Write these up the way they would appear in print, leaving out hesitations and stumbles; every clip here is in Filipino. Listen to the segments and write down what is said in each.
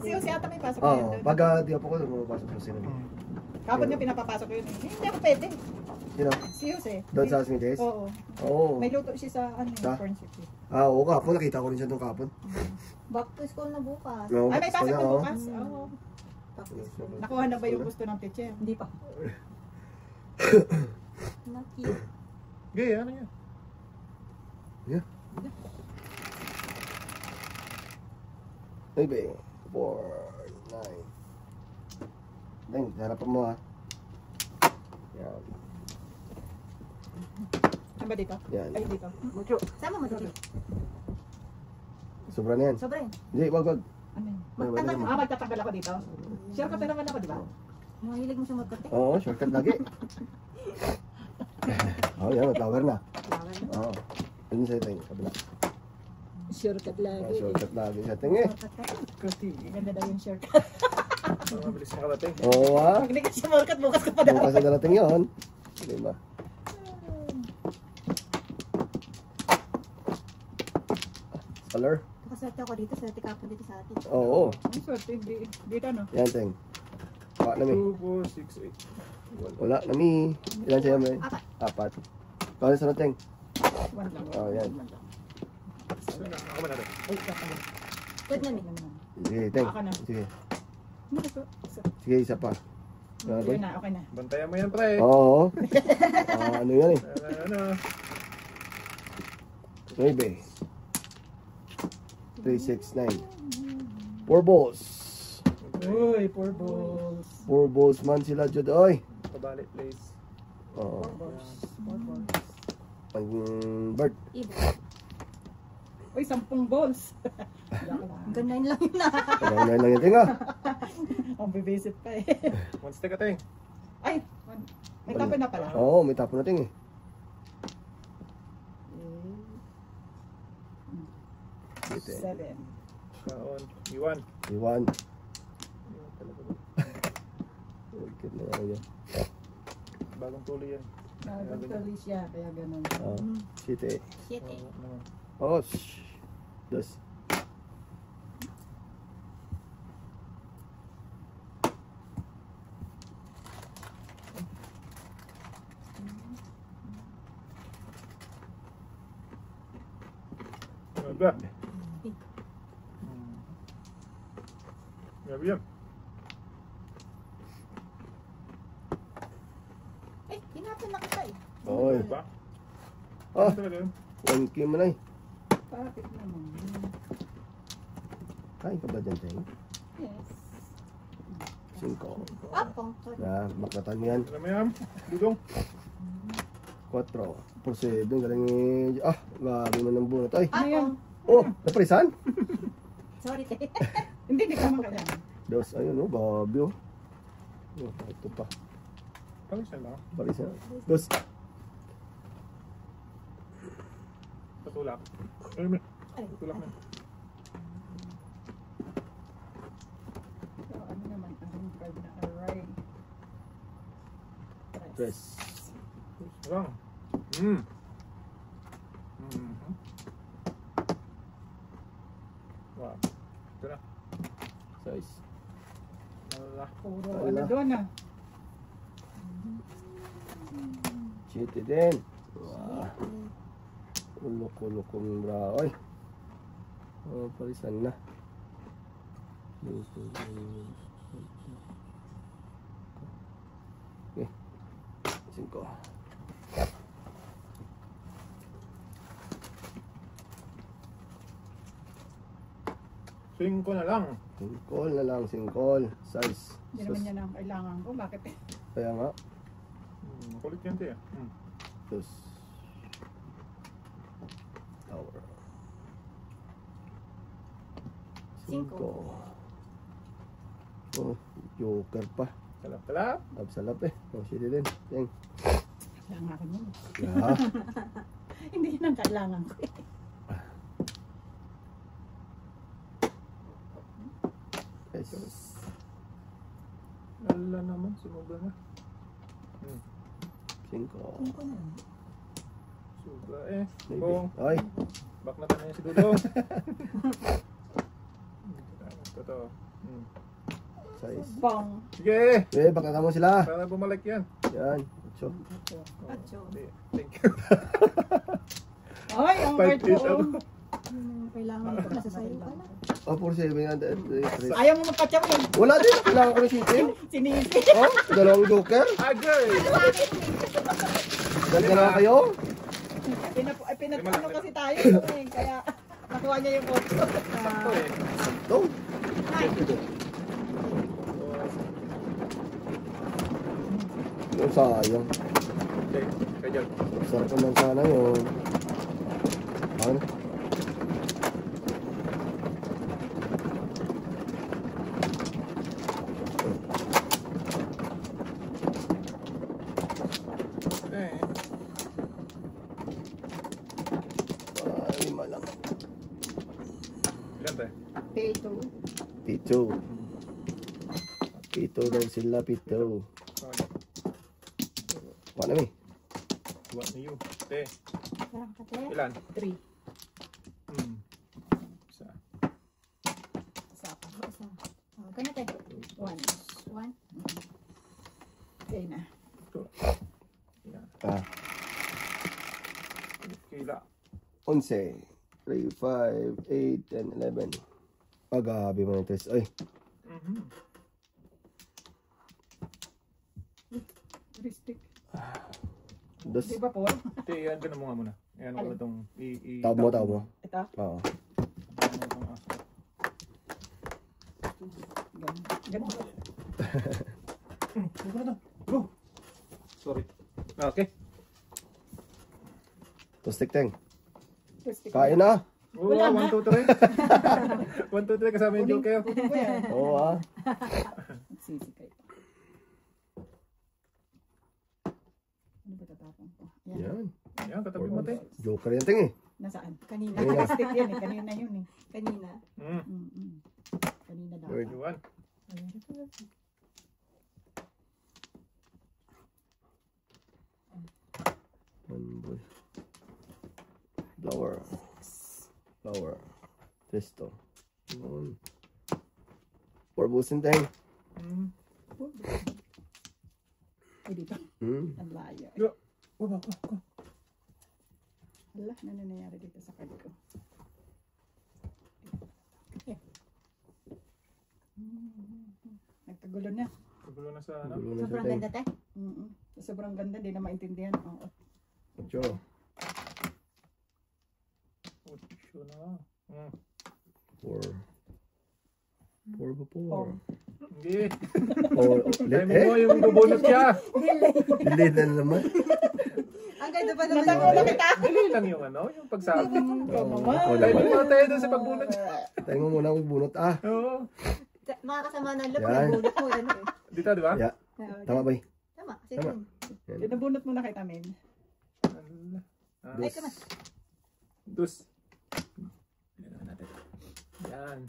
Si ata may pasok Oo, yun. pag di ako ko, pumapasok sa sino. Kapag niya pinapapasok yun. Hindi ako pwede. Sino? Si Jose. Doon sa Smith's? Oo. Oo. May luto siya sa ano Sa? yung corn soup. Oo, kapon. Nakita ko rin siya doon kapon. Back to school na bukas. No, Ay, may pasok na, na oh. bukas. Oo. Back to school. Nakuha na ba yung gusto ng teacher? Hindi pa. Lucky. Gaya, ano yan? Yeah. Maybe. 4, 9. Deng, harapan mo ha. Yan. Ano ba dito? Yan. Ay, dito. Sama mo dito. Sobra na yan. Sobra yun. Hindi, wag. Ano yun? Magtagal mo. Magtatagal ako dito. Sure ka pa naman ako, di ba? Mahilig mo siya magkate. Oo, shortcut lagi. Oo, yan. Flower na. Oo. Ano sa'yo tayo? Kabila. Shortcut lagi. Shortcut lagi sa tingin. Kasi ganda daw yung shortcut. Mabilis na karating. Oo ha. Pag hindi ka shortcut, bukas ka pa daw. Bukas na darating yun. Diba? Color? Nakaswerte ako dito. Swerte ka pa dito sa atin. Oo. Ang swerte, dito no? Yan, Teng. Baka nami. 2, 4, 6, 8. Wala, nami. Ilan sa'yo, may? Apat. 4. Kaya sa Teng? One lang. Oh, yan. Ako man natin. Ay, isa pa. Good na Sige, Teng. Baka na. Sige. Ano ba ito? Sige, isa pa. Ano ba? Yun na, okay na. Bantayan mo yan, pre. Oo. Ano yan eh? Ano? Maybe. 3, 6, 9. 4 balls. Uy, 4 balls. 4 balls man sila, Jod. Oy. Pabalik, please. Oo. 4 balls. 4 balls. Ang bird. Ibo. Uy, 10 balls. Ganayin lang yun na. Pagkakunahin lang yung tinga. Ang bibisit pa eh. One stick ating. Ay, may tapon na pala. Oo, may tapo natin eh. Dito eh. 7. Kaon. Iwan. Iwan. Wicked na yan yan. Bagong tuloy yan. Nagtuloy siya, kaya ganun. Site. Shit eh. Oh, shh. Dos. Ba? Grabe yan. Eh, hinapin na kita eh. Oy. Ba? Ah, Talaga yun. 1K mo na eh. Bakit naman? Kain ka ba dyan, Teng? Yes. 5. Apong. Na, makatan mo yan. Alam mo yan? Dudong. 4. Por 7. Galing ni... Ah, gabi mo ng bunot. Ay. Ano yan? Oh, naparisan? Sorry te. Hindi ka naman kaya. Dos. Ayun, oh, gabi oh. Oh, ito pa. Palisan lang. Parisan. Dos. Patulak. Ay, may. Patulak na. So, ano naman ang card na array? Tres. Lang. Hmm. Wow. Ito na. 6. Wala. Puro Wala. ano doon ah. 7 din. Wow. Ulok-ulokong bra. Ay. Oh, parisan na. Okay. 5. 5 na lang. Singkol na lang, singkol. Size. Hindi naman yan ang kailangan ko. Bakit eh? Kaya nga. Makulit yan, tiya. Dos. Tower. 5. Oh, joker pa. Talap-talap. Absalap eh. Oh, shit din. Ting. Kailangan ko yun. Yeah. Hindi yun ang kailangan ko eh. Yes. Wala naman. Sumubra na. 5. Sobra eh. Maybe. Bong. Ay. Back na tayo si Dudong. Totoo. Hmm. Size. Pong. Sige! Eh, baka mo sila. Para bumalik yan. Yan. So, Atso. Hindi. Thank you. Ay, ang Five card days ko. ako. Kailangan ko nasa sayo ka na. oh, 4700. Ayaw mo magpatsamin. Wala din. Kailangan ko ng shipping. Sinisi. Oh, dalawang joker. Agay! Dalawa kayo. Pinagpano kasi tayo. Kaya nakuha niya yung photo. Sakto eh. Ito. Yung sayang. Okay. Kaya. Sarap naman sana yun. Ano? Eh. Lima lang. Ilan tayo? Pito. Pito. Pito daw sila, pito. Paano mi? What na you? Te. Parang kate. Ilan? 3. Hmm. Isa. Isa pa. Isa. Oh, ganito eh. 1. 1. Okay na. Ito. Yan. Ah, Kila. 11. 3, 5, 8, 10, 11. Pag-ahabi mo ng test. Ay, Mhm. Ristic. dos. Di ba po? Te, yan ka na mo nga muna. Yan ako na itong Tawag mo, tawag mo. Ito. Oo. Ganun. Go! Sorry. Okay. Tostik teng. Ristic. Kain na. Oh, Wala 1, 2, 3. 1, 2, 3 kasama yung joker. Kunin ko yan. Oo ah. Magsisikay. Ano ba tatapon ko? Yan. Yan, katabi mo te. Joker yan ting eh. Nasaan? Kanina. Kanina. Stick yan eh. Kanina yun eh. Kanina. Kanina daw. Good. Iwan. One boy. Flower. Flower. Testo. Yun. Four busin teng. Hmm. Ay, dito. Ang layo. Go. Go, go, go. Hala, ano nangyayari dito sa card ko? Nagkagulo na. Kagulo na sa ano. Gulo na siya Sobrang teng. ganda te. Sobrang ganda, di na maintindihan. Oo. Ocho. Oh, tissue na. Hmm. Four. Four ba four? Four. Hindi. Oh, Dahil ulit mo eh. yung bubunot siya. Delay na naman. Ang ganda ba naman Natango na kita. Dali lang yung ano, yung pagsabi. Ikaw naman. Dahil mo tayo doon sa pagbunot siya. Tayo mo muna ang bunot ah. Oo. Makakasama ng look. Yan. Nagbulot mo. Ano eh. Dito, di ba? Yeah. Tama ba eh? Tama. Kasi Tama. yun. Nabunot mo na kay Tamin. Ah, Ay, come on. Dus. Yan naman natin. Yan.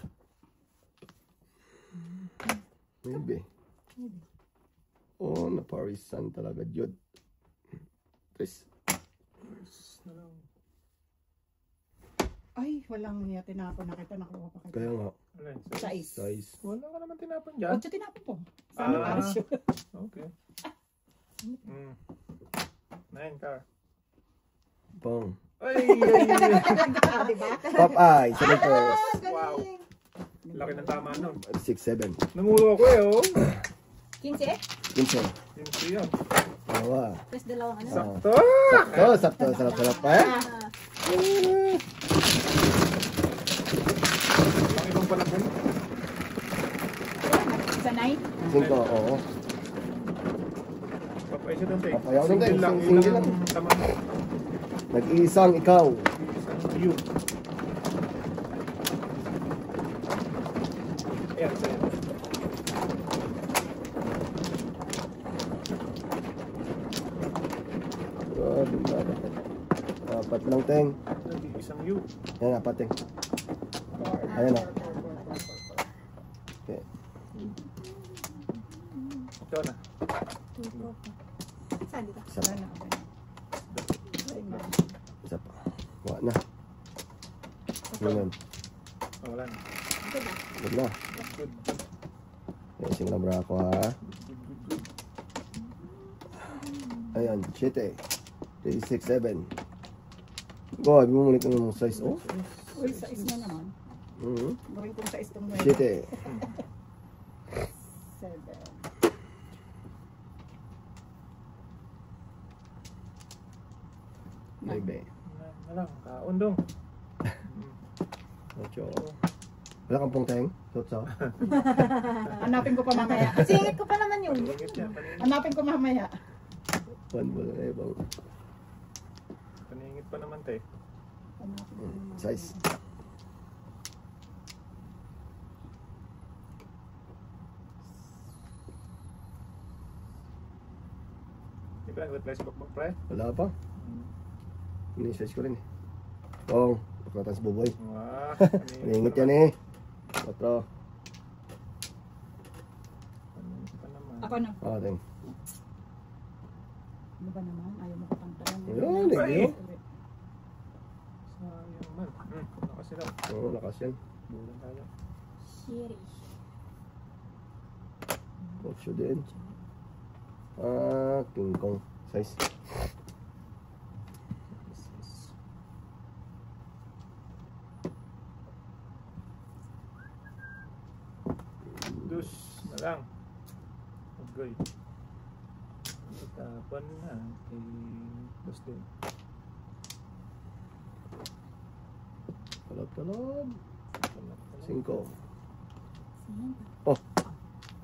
Maybe. Oh, naparisan talaga, Jod. Tres. Yes, na lang. Ay, walang niya. Tinapon na kita. Nakuha pa kita. Kaya nga, Alin? Size. size. Wala ka naman tinapon dyan. 8 tinapon po. Sana Ah. alis yun. Okay. Mm. 9 car. Pang. Ay, ay, ay. Ah, diba? Popeye, Senators. Wow. Laki ng tama nun. 6, 7. Nangulo ako eh, oh. 15 eh. 15. Hindi yun. Dalawa. Tapos dalawang ano. Sakto. Sakto, sarap-sarap pa eh. Ang ibang panahon. Sa 9. 5, oo. Papay siya doon, te. Papay ako doon, te. Single lang. Single Yun lang. ang tama. Nag-iisang ikaw. Isang you. Ayan, sa'yo. Grabe na. Apat lang, Teng. Isang you. Yan, apat, Teng. Ayan na. Okay. Ito na. Saan dito? Isa pa. Wala na. Isa pa. Wala na. Ganun. Oh, wala na. Ito Good na. Good na. Good. Racing na bra ko ha. Ayan, 7. 3, 6, 7. Go, bumulit ka ng size. Oh. Uy, size na naman. Maring kong size itong 7. 7. 9. Na lang, kaundong. 8. Wala kang pungteng? Tutsa? Hanapin ko pa mamaya. Singit ko pa naman yun. Paningit yan, paningit. Hanapin ko mamaya. One ball na ibang Paningit pa naman, te. Hanapin ko mamaya. size. Di ba nag-reply si Bakbak, pre? Wala pa. Ini-size ko rin eh. Tong, pagkatan sa buboy. Wah, Paningit yan eh. 4. Paningit pa naman. Ako na. Ah, ting. Ano ba naman? Ayaw mo kapantalan. Ayun, Ay! eh. Sayang man. Lakas sila. Oo, lakas yan. Bulan tayo. Shiri. 8 din. Ah, King Kong. Size. Dus na lang. Okay. Tapan na. Dus din. Talab-talab. 5. Singit. Oh.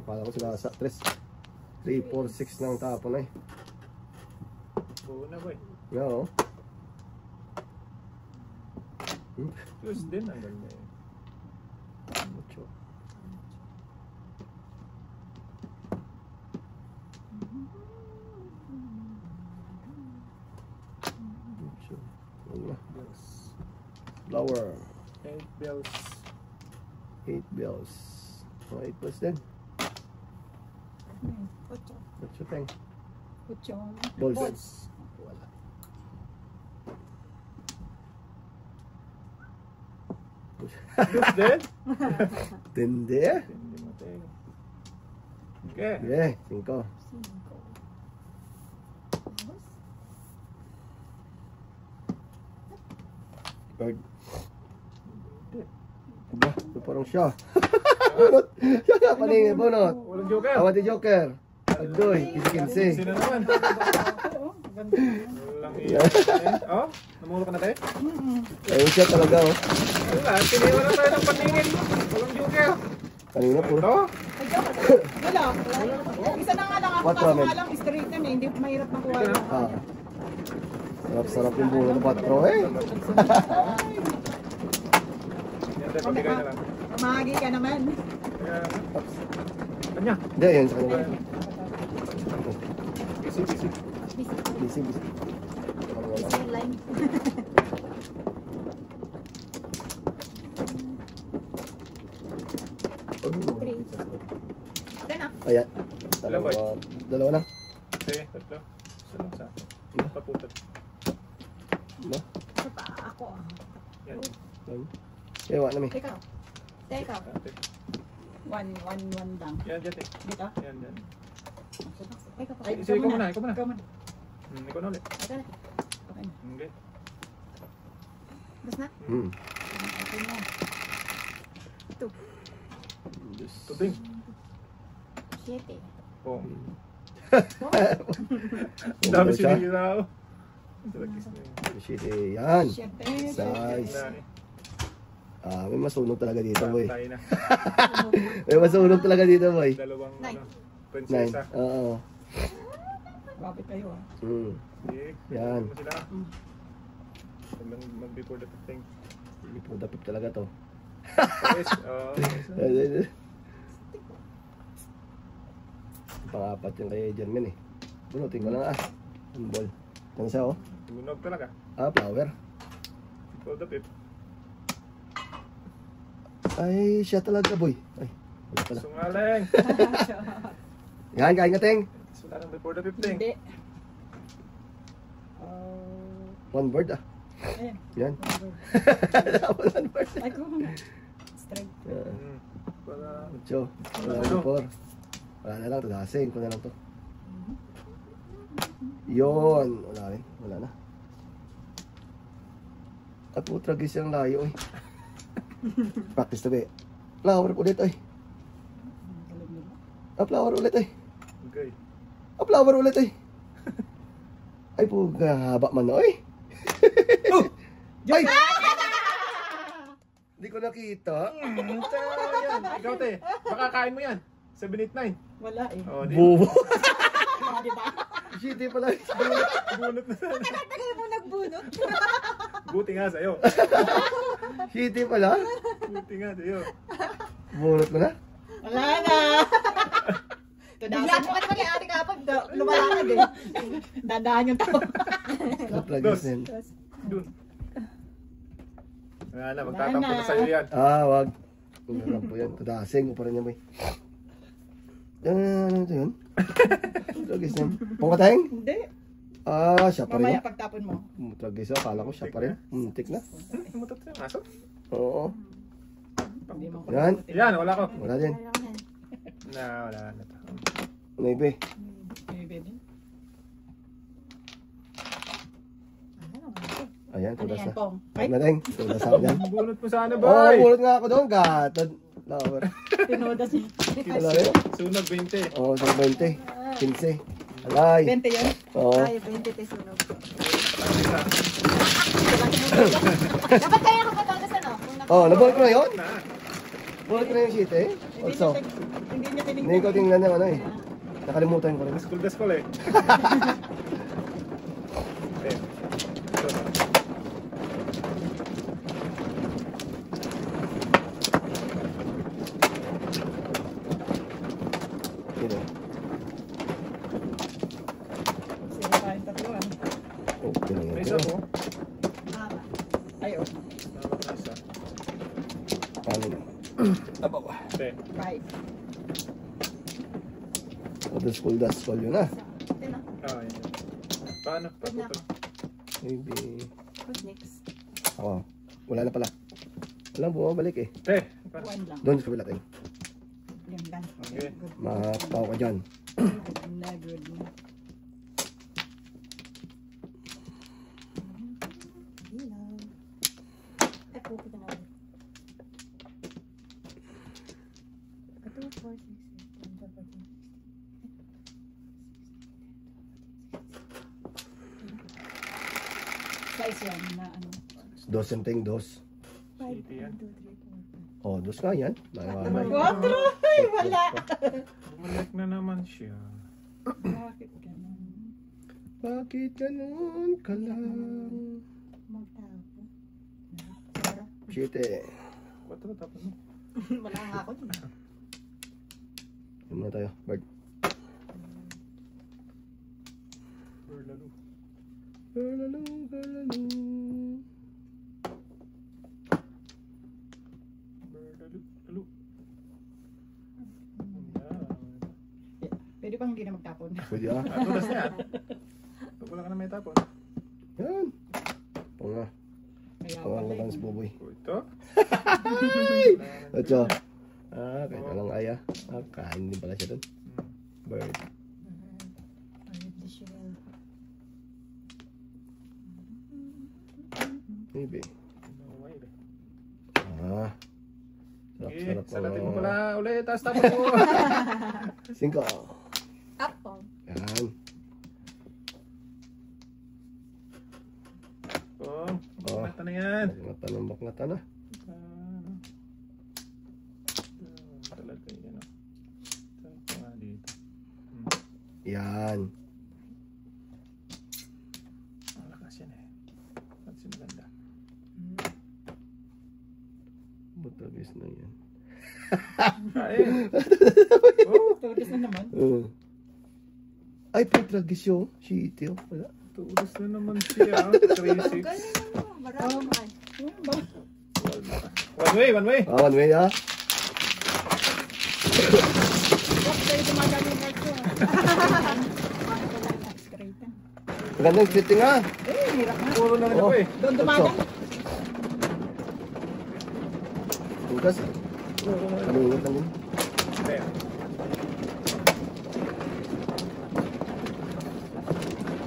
Akala ko sila sa 3. 3, 4, 6 ng tapon eh. Buo na, boy. No. Dus din ang ganda eh. 8. Bills. Flower. 8 bills. 8 bells. Oh, 8 plus din. Ocho. 8 teng. Kutsong. Balls. Balls. Wala. Dus din? Tindi. Hindi mo tayo. Okay. Yeah, 5. Cinco. Bird. Hindi. Aba, ito parang siya. Bunot. Siya nga paningin, bunot. Walang joker. Awat ni Joker. Adoy, kisi-kinsi. Sino naman? Oo, ganda. Walang iya. Oh, namulo ka na tayo? Ayun siya talaga, oh. Wala, tiniwan na tayo ng paningin. Walang joker. Kanina puro. Ito? Ay, joke. Wala. Isa na nga lang ako. What Kaso ramen? nga lang straight na eh. Hindi mahirap makuha. Ah. Sarap-sarap yung bunot ng 4, eh. Yan tayo, pabigay na lang. Mahagi ka naman. Kanya. Hindi, yun sa kanila. Busy, busy. Busy. Busy, busy. Busy yung line. Three. Okay na. Ayan. Dalawa. Dalawa na. Sige, tatlo. Isa lang sa akin. Paputot. Diba? Isa pa ako. Yan. Kaya wala namin. Ikaw. Ikaw. Ate. One lang. Yan, dyan, te. Dito? Yan, yan. Ikaw pa. Ay, sige, ikaw muna, ikaw muna. Ikaw muna. Ikaw na ulit. Ikaw na. Okay na. Okay. Bas na. Hmm. Okay na. Tuding. Siete. Oh. Ang Dami siya. sinira ako. Talagis na yun. Shit, eh. Yan. Siyete. Size. Na eh. Ah, may masunog talaga dito, boy. Tayo na. May masunog talaga dito, boy. Dalawang Nine. ano, 9. prinsesa. Oo. Kapit kayo ah. Hmm. Sige, Yan. mo sila. Mag-before the thing. Dapip talaga to. Yes, Pang-apat yung kay Jermin eh. Bunutin ko lang ah. Ang ball. Yan siya oh. tunog talaga. Ah, flower. Before the pip. Ay, siya talaga boy. Ay, wala pala. Sungaling. Yan, kain nga ting. Wala nang before the pip thing. Hindi. One bird ah. Ayan. Yan. One bird. Ay, kung straight. Para... 8. Wala na 4. Wala na lang. Tudasing ko na lang to. Yun. Wala rin. Wala na. Ay po, tragis yung layo eh. Practice tabi. Flower ulit ay. Flower ulit ay. Okay. Flower ulit ay. Ay po, haba man na ay. Ay! Hindi ko nakita. Yan. Ikaw, te. Baka kain mo yan. 789. Wala eh. Oh, di. Bubo. Diba? Shitty pala. Bunot na sana. Tagal mo nagbunot. Buti nga sa'yo. Shitty pala. Buti nga sa'yo. Bunot mo na. Wala na. Bigla mo ka naman kay ate kapag lumalakad eh. Dadaan yung tao. Tragis din. Dun. Wala na, magtatampo na sa'yo yan. Wag. Meron po yan. Tudasing ko pa rin yan may. Ano ito yun? Tragis din. Pangkatahing? Hindi. Siya pa rin. Mamaya pagtapon mo. Tragis ako. Akala ko siya pa rin. Muntik na. Mutot yung aso. Oo. Hindi mo Yan. Yan, wala ko. Wala din. Wala na to. Maybe. Baby. Ayan, Ano tudas yan, na. Pong? Ay, na din. Tudas ako yan. Bunot mo sana, Oo, boy. bulot nga ako doon. Gatod. Flower. Tinudas niya. Wala rin. Sunog 20. Oo, sa 20. 15. Alay. 20 yun? Oo. Ay, 20 te sunog. Dapat kaya ako patatas ano? Oh, nabulot ko na yun? Na. Bulot ko na yung sheet eh. Also, Hindi niya tinignan. hindi ko tingnan yung ano eh. Nakalimutan ko rin. School eh. Eh. Sino? Sino tayong tatluan? Oh, pinangin May ko. isa po. Ay, oh. Tama na isa. Paano na? Abawa. Te. 5. School yun ah. Yun Yan. Paano? Paputo. Maybe. Who's next? Ako. Wala na pala. Walang bumabalik eh. Te. 1 lang. Doon sa kabila tayo. Yan lang. Okay. Makapaw ka dyan. Good na, good na. Ay, pupunta na ulit. 2, 4, 6, 7, 8, 9, 10. Size yan na ano. Dos something, dos. 5, City yan. 1, 2, 3, 4, 5. Oh, dos nga yan. May- 4! Ay, wala! Bumalik na naman siya. Bakit ganun? Bakit ganun ka lang? Magtapo. Shit eh. 4 tapos mo. Wala nga ako dun. Yun muna tayo. Bird. Lalo. Galalo, galalo. Lalo. Pwede bang hindi na magtapon? Pwede ah. Tulas na yan. Pag wala ka na may tapon. Yan. Punga. Kaya Punga pala ko eh. lang sa buboy. Ito. Ocho. Kahit walang aya. Kain din pala siya doon. Bird. Maybe. No way. Sarap-sarap. Salatin mo pala ulit. Tapos tapos mo. 5. Up, Pong. Yan. Mata na yan. Bakngatan na. Talaga yan. Saan nga dito? Yan. Ang lakas yan eh. At si maganda. Butagis na yan. Ay. Oh. Tulis na naman. Ay, putragis yun. Shit yun. Wala. Tulos na naman siya. 3-6. Galing mo. Marami man. One way, one way. One way ah. Huwag kayo tumagal yung mark ko. Straight na. Magandang shooting ah. Eh, hirap na. Puro na rin ako eh. Doon tumagal. Tugas. Kalingot lang din. Hindi.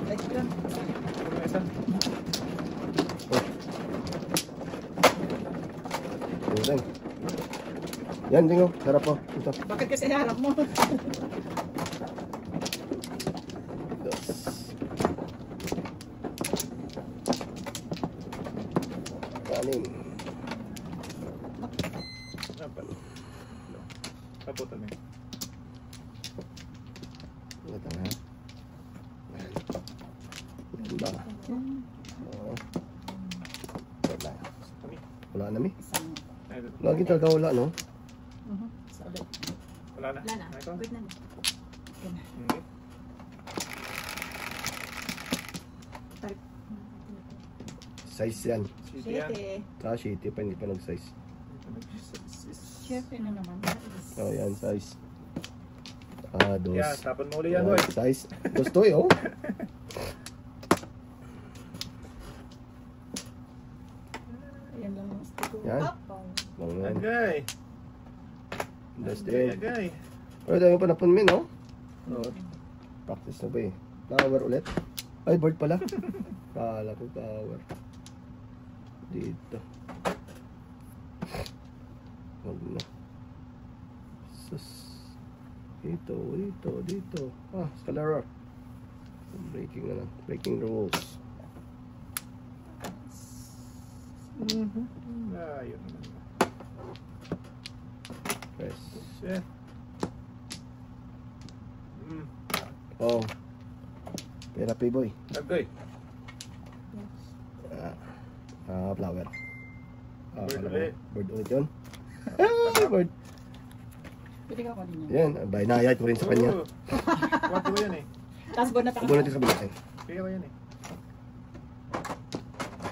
Like yun. Yung isa. Yan. Yan, Dingo. Sarap po. Ito. Bakit kasi harap mo? Kanin. Dapat. Kaputan eh. Ito na. Yan. Yan ba? Oo. Wala. Kami. Wala na mi. Isang. Ay, Lagi talaga wala, no? Sa ulit. wala na. Wala na. Ay, ito. Good na. Hindi. Size yan. City yan. Saka shitty pa, hindi pa nag-size. Chef, na naman. Oh, yan, size. Dos. Yan, tapon mo uli yan, boy. Size. Gusto oh. Ayan lang ang stick ko. Yan. Up. Mga Agay. That's Agay, it. agay. Pero dami pa napon min, no? Oo. Practice na ba eh. Tower ulit. Ay, bird pala. Kala ko tower. Dito. Huwag na. Sus. Dito, dito, dito. Ah, Scalarer. Breaking na lang. Breaking the rules. Ayun naman. Press. Shit. Oh. Therapy boy. Agay. Flower. Bird pala ulit. ko. Bird ulit yun. Ah, bird. Pwede ka kunin yun. Yan, bainayat ko rin sa kanya. Wato ko yan eh. Tapos bonat ako. Subo natin sa kabila. Kaya ko yan eh.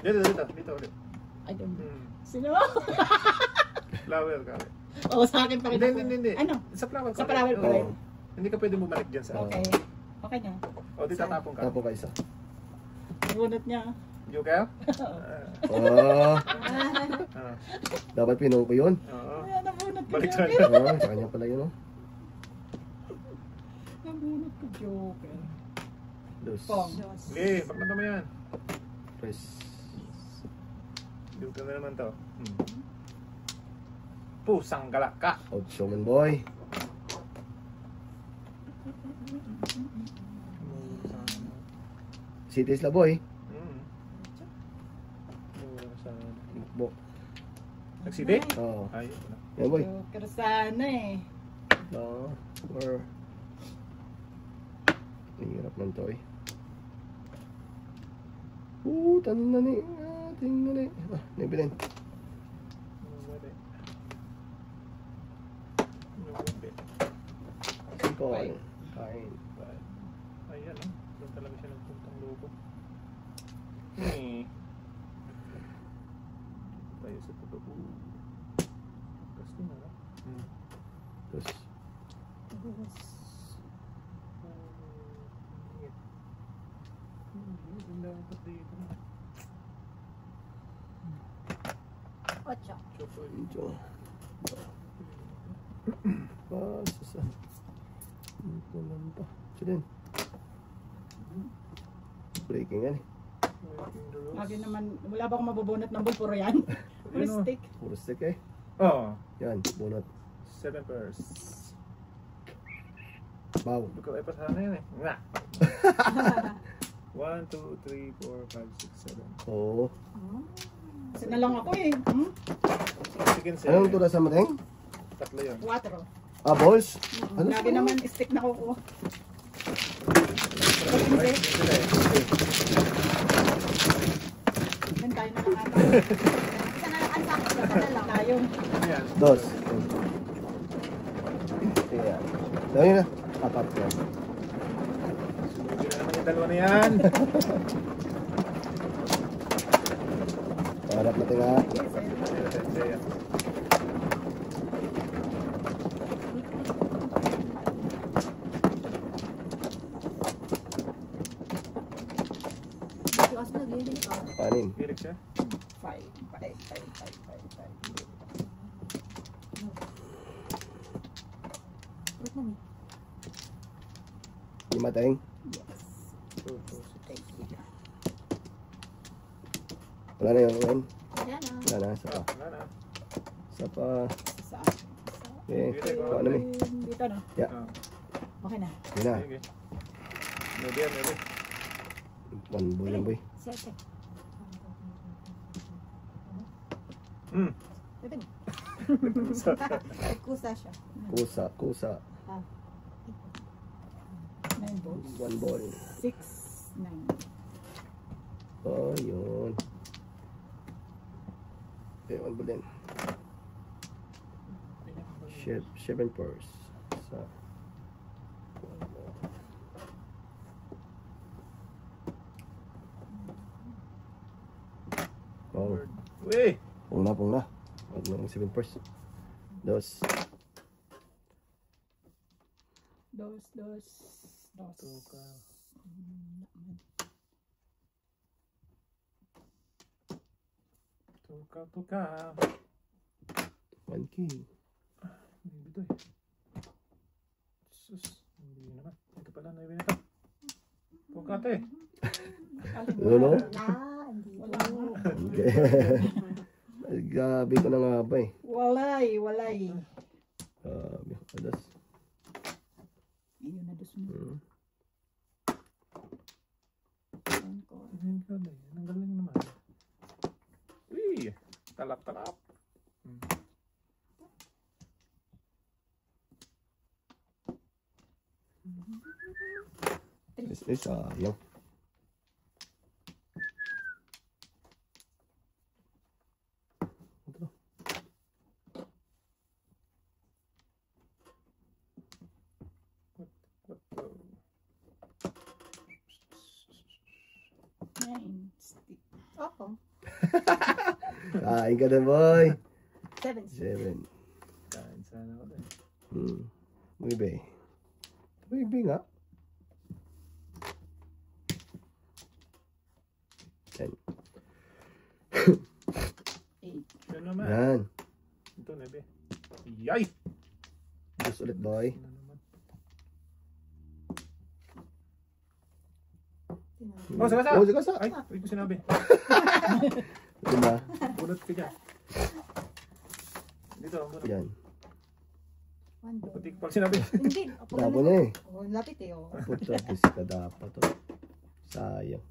Dito ulit. Ay, doon. Hmm. Sino? Flower ka. Oo, sa akin pa rin. Hindi. Ano? Sa flower ka. Sa flower pa rin. Oo. Hindi ka pwede bumalik dyan sa... Okay. Okay na. O, di tatapon ka. Tapo ka isa. Bunot niya. Joker? Oh, Ah. dapat pinuho ko yun. Oo. Ayan, nabunot ko. Balik Joker. tayo. Oh, sa kanya pala yun, oh. Nabunot ko, Joker. Dos. Pong. Sige, pagmata mo yan. Press. Joker na naman to. Pusang galak ka. Out showman boy. Cities la boy. Bukbok. Nagsidi? Oo. Ay, Yan boy. Joker sana eh. Oo. Or... Hirap man to eh. Tanani. Tingnan eh. Ah, nabilin. Cinco. Five. Kain. Ayan, oh. Doon talaga siya nagpuntang loko. Tayo sa totoo. Gusto na, no? Dos. Ganda ang pat dito. Ocho. Chokoy. Medyo. Sasa. Ito lang pa. Ito din. Breaking yan eh. Lagi naman, wala ba akong mabubunot ng ball? Puro yan. Puro Yun, oh. stick. Puro stick eh. Oh, Yan, bunot. 7 pairs. Wow. Ikaw ay pasahan na yun eh. Nga. 1, 2, 3, 4, 5, 6, 7. Oo. Kasi na lang ako eh. Chicken set. Anong tura sa mateng? Tatlo yun. 4. Ah, balls? Ano? Lagi naman stick na kukuha. Right, sila eh. Yan tayo na lang ata. Isa na lang ang sakit. Isa na lang. Tayo. Ayan. Dos. Kaya. Dami na. Apat na. Subukin na naman yung dalawa na yan. Harap natin ha. Ayan. Panin. Hilig siya. 5. Wait lang eh. Lima tayong. Yes. 2, 2, 6. Thank you. Wala na yung win. Ayan na. Wala na, isa pa. Wala na. Isa pa. Sa akin. Okay, kuha na may. Dito na. Yeah. Ah, Okay na. Yun na. sige. Maybe yan, maybe. One ball lang boy. Second. Seven. Kusa siya. Kusa, kusa. 9 balls. One ball. 6, 9. Oh, yun. Okay, one ball din. 7 pairs. Sa. Oh, Uy! pung na, pung na. Huwag mo ng 7 pairs. Dos. Dos. Tuka. Tuka. One king. Maybe to eh. Sus. Hindi naman. Ito pala, maybe na ito. Tuka ate. Lolo? Wala nga. Okay. Gabi ko na nga ba eh. Walay. Adas. Ayun na dos mo. Hmm. Encore. Ayun ka na eh. Ang galing naman. Uy! Talap. Sayang. Ito. What? Nine. Stick. Ako. Kain ka na boy. 7. 7. Kain sana ako din. Muy be. Muy be nga. 10. 8. Yan naman. Yan. Ito, maybe. Yay! Just ulit boy. Ano naman? Oh, sagasa! Oh, sagasa. Ay, hindi ko sinabi. Diba? Bunot ka dyan. Dito, bunot. Yan. 1 ball. Putik pag sinabi. Hindi. Dabo na eh. Oh, lapit eh. Oh. Puta, ka dapat to. Sayang.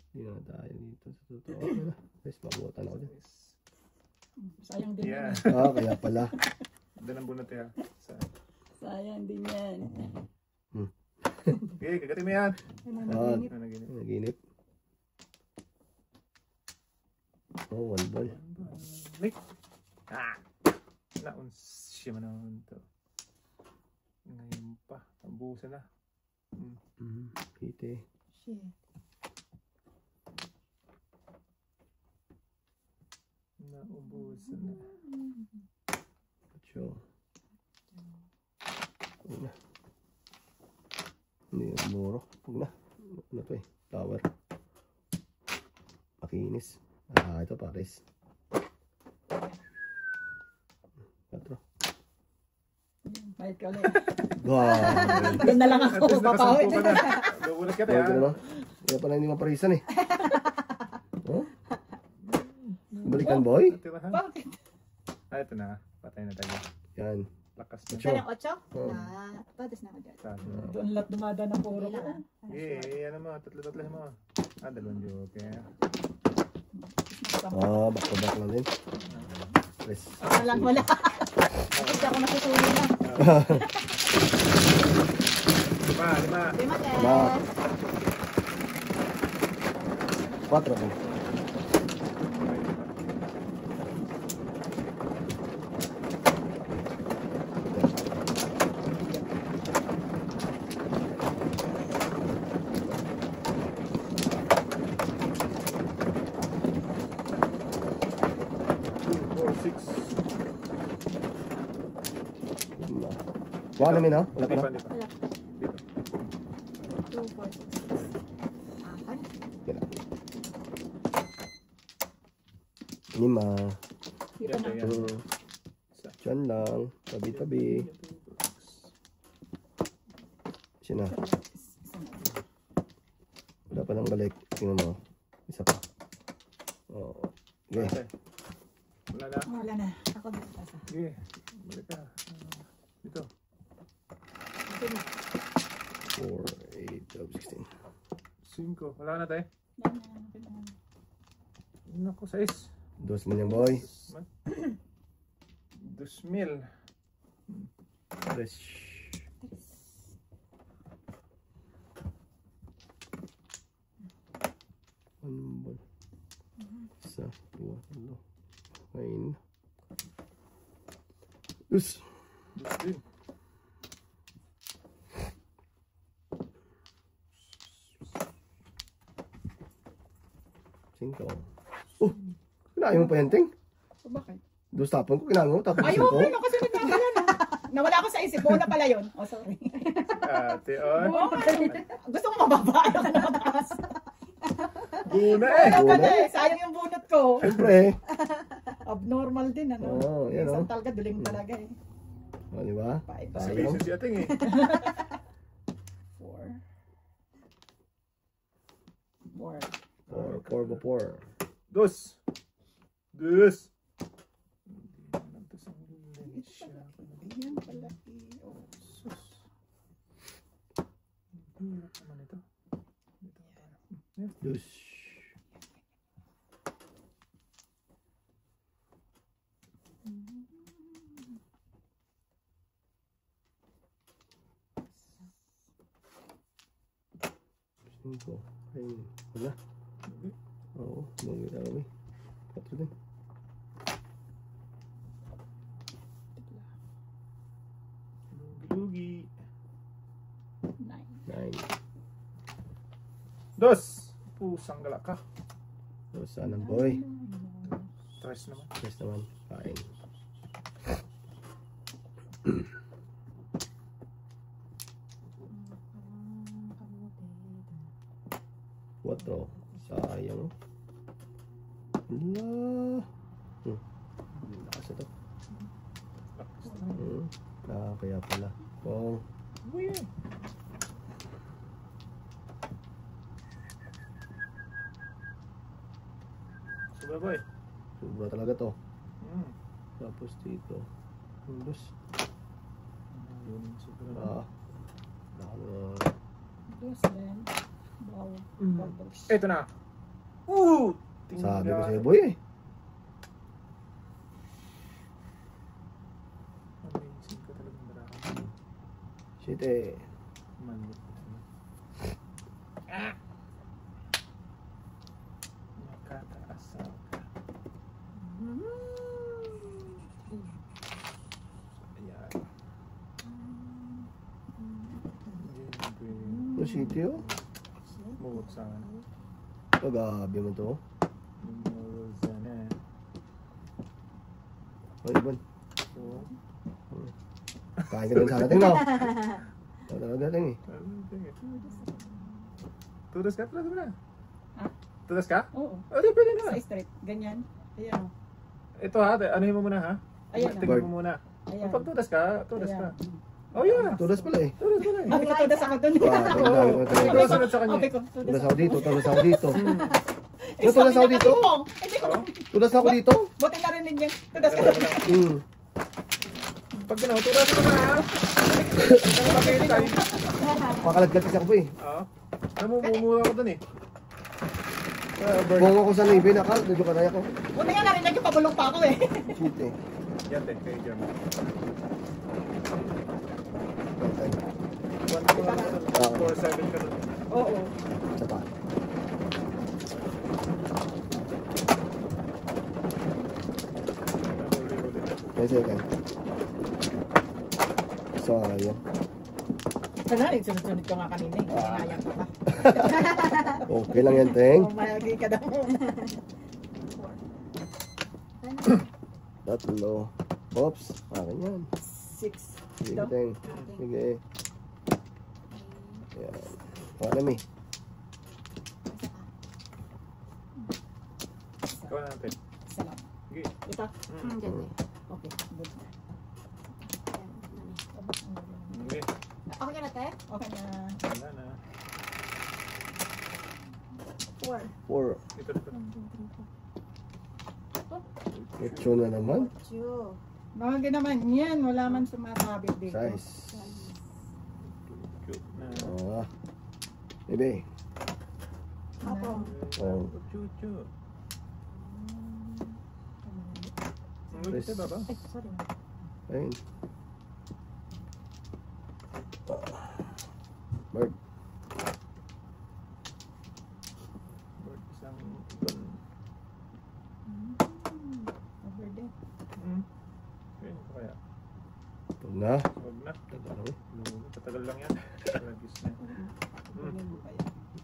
Hindi na tayo dito sa totoo. Guys, mabutan ako din. Sayang din Yeah. Ah, kaya pala. Doon ang bunot ya. Sayang din yan. Okay, kagatin mo yan. Nanaginip. Nanaginip. Naginip. Oh, one ball. Nick. Ah! Siya man naman ito. Ngayon pa. Tambusan na. Pite. Shit. Naubusan na. Ocho. Huwag na. Hindi, muro. Huwag na. Ano to eh? Tower. Makinis. Ah, ito pares. 4. Bayad ka ulit. Wow. Doon na lang ako. Papawi. Nabulat ka Kaya tayo. no? Kaya pala hindi maparisan eh. Huh? Balikan boy? Tirahan. Bakit? Ah, ito na. Patay na tayo. Yan. Lakas na. Ocho. Kaya 8? Oh. Padas na ako dyan. Doon lahat dumada ng puro ko. Yeah, ano mo, tatlo mo. Ah, 2 joke. Ah, back to back lang din. Press. Walang wala. Kasi ako natutulog na. 5. 5 Ba. 4 lang. Wala namin ha? Wala pa na? Hindi pa. 2, 4, 6. Apat. Wala. 5. Dito na. Mm. Yan lang. Tabi-tabi. Sina. Wala pa nang balik. Tingnan mo. Isa pa. Oh. Okay. Okay. Wala na. Wala na. Ako dito sa. Sige. Balik ka. Dito. 4, 8, 12, 16. 5. Wala na tayo. Naku, 6. 2,000 yan, boy. 2,000. Tres. Anong ball? Isa, dua, tatlo. Nine. Yes. 2,000. Cinco. Oh, kinain mo pa yan, Ting? Bakit? Dos tapon ko, kinain mo, tapos Ayoko, cinco. kasi nagkakala na. Nawala ako sa isip. Bola pala yun. Oh, sorry. Ate, on. Gusto ko mababa. Ayaw ka na mataas. Guna eh. Ayaw ka na eh. Sayang yung bunot ko. Siyempre. Abnormal din, ano? Oo, yan, Isang oh. talaga, duling talaga eh. O, di ba? Kasi Sayang. si Ating eh. 4. 4. 4 ba 4? 2. 2. Yan pala. Oh. Hirap naman ito. Dos. Cinco. Ay, wala. Oo, bumili na kami. 4 din. Lugi. 9. 9. 2. Pusang galak ka. So, sana boy. 3 naman. Yes naman. Kain. Quatro. Sayang. Wala. Lakas ito. Kaya pala. Kung Uy. Sobra boy. sobra talaga to. Hmm. Tapos dito. Dos. Sobra. Dos din. Wow. Bubbles. Ito na. Sabi ko sa'yo boy eh. Amazing ka talagang marami. Shit eh. Maliit. Nakakaasaw ka. Ayan. Ano sitio? Bukod sa Pag-aabi mo to. Sana. Ay, Ibon. Kain ka din sana ting no? Talaga ting eh. Tudas ka? Tudas mo na. Ha? Tudas ka? Oo. O, di pwede na. Sa straight. Ganyan. Ayan o. Ito ha, anuhin mo muna ha. Ayan o. Tingnan mo muna. Ayan. Pag tudas ka, tudas ka. Ayan. Oh yeah. Tudas pala eh. Tudas mo na eh. Sabi ko, tudas ako dun. Dami ko Ikaw talaga. sunod sa kanya. Sabi ko, Tudas ako dito, tudas ako dito. Eh, Yung tudas sabi ako na dito. kasi mo. Hindi ko. Tudas ako dito. Buti narinig niya. Tudas ka. Pag ginaw, tudas mo na ha. Ito na bakit tayo. Pakalagkat kasi ako po eh. Oo. Namumura ko dun eh. Kung ako sa Navy, medyo karaya ko. Buti nga narinig yung pabulong pa ako eh. Shit eh. Yan din, kayo dyan. Okay. 1.47 ka dun. Oo. Isa pa. Kasi okay. So, ayun. Sana, sunod-sunod ko nga kanina eh. Hinayang ko pa. Okay lang yan, Teng. Magi ka daw. Tatlo. Oops. Akin yan. 6. Sige, Teng. Sige. Ayan. Wala mi. Ikaw na natin. Salamat. Sige. Ito? Mm. Okay, good. Okay na. Wala na. 4. 4. Ito, ito. 8 na naman. 8. Bagay naman yan. Wala man sumasabit dito. Size. Cute na. Ah. Bebe. Ako. Oh. Chuchu. Ang ulit sa baba. Ay, sorry. Ayun. Bird. Bird, isang ibon. Over there. Okay, ito kaya. Ito na. Huwag na. Tagal ako eh. Tatagal lang yan. Lagis na.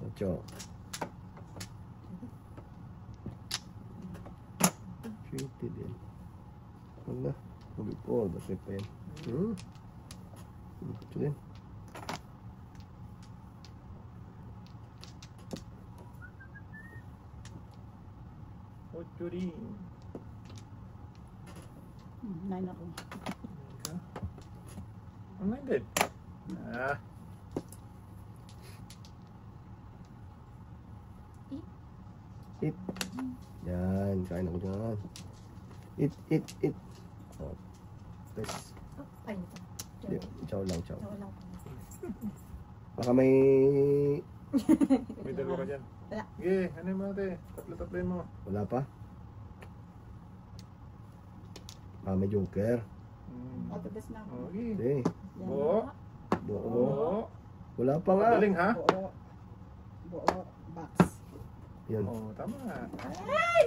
Ocho. Shitty din. Huwag na. Huwag po. Basay pa yan. Ito din. Ocho rin. 9 ako. Online din. Ah. Eat. Yan. Kain ako dyan. Eat. Oh. Let's. Ay, Chow lang, chow. wala. Baka may... May dalawa ka dyan. Wala. Sige, ano yung mga te? Tatlo-tatloin mo. Wala pa? May joker. Autobus na ako. Okay. Hindi. Buo. Buo. Buo. Wala pa nga. Galing ha? Buo. Buo. Box. Yan. Oo, tama. Ay,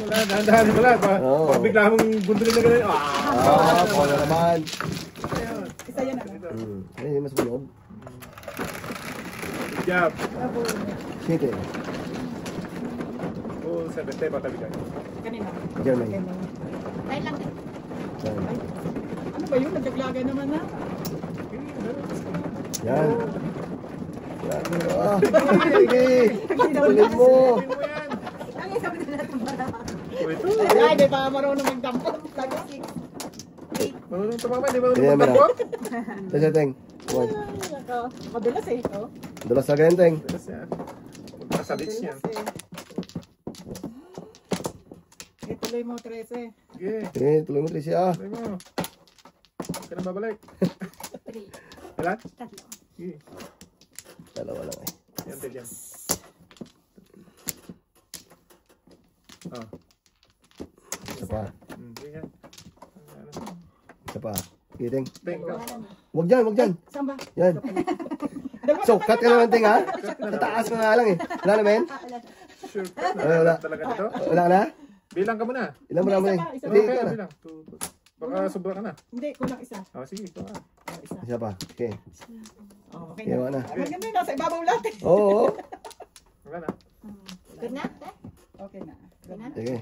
Wala, dahan-dahan wala. Oo. Pag bigla mong gundulin na gano'n. Wala naman. Isa yan ano. Ay, mas bunog. Good job. Sige. Full 70 pa tabi ka. Kanina. Germany. Ay lang din. Yan. Ano ba yun? Nagdaglaga naman na. Yan. Sige. Tuloy mo. Ang sabi na natin para. Ito. Ay, di pa marunong magdampot. Lagi 6. Marunong tumama, di ba? Ganyan ba na? Magdampo? Tesa, Teng. One. Madulas eh ito. Dalas na ganyan, Teng. Dalas yan. Magkasabits yan. Tuloy mo 13. Sige. Sige, tuloy mo, Tricia. Tuloy mo. Huwag ka na babalik. Wala? Sige. Dalawa lang eh. Yan, tig yan. Oh. Isa pa. Sige yan. Isa pa. Sige, Teng. Teng ka. Wag dyan, wag dyan. Saan ba? Yan. So, cut ka naman, Teng, ha? Sa taas ka nga lang eh. Wala na, men? Sure ka na. Wala. Talaga dito? Wala na? Bilang ka muna. Ilan mo naman eh? Isa Hindi, Okay, ikaw na. bilang. Baka sobra ka na. Hindi, kulang isa. Oh, sige, ito ka. Isa. Isa pa. Okay. Oh, okay Iyawa na. Ay, maganda, nasa ibabaw lahat eh. Oo. Wala na. Good na? Okay na. Good na? Sige.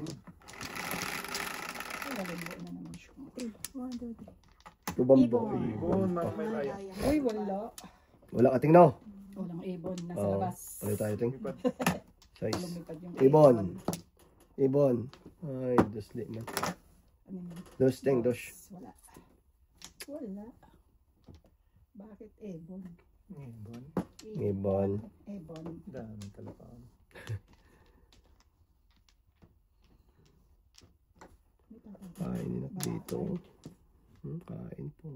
Ay, lagay na naman siya. 1, 2, 3. Tubambo. Ibon, may laya. Uy, wala. Wala ka, Ting, no? Walang ibon. Nasa Oo. labas. Ulit tayo, Ting. Lipat. Size. Lumipad yung Ibon. Ibon. Ay, dosli man. Ano yun? Dos, Ting, dos. Wala. Wala. Bakit ibon? Ibon. Ibon. Ibon. Dami talaga. Kainin ako dito. Kain po.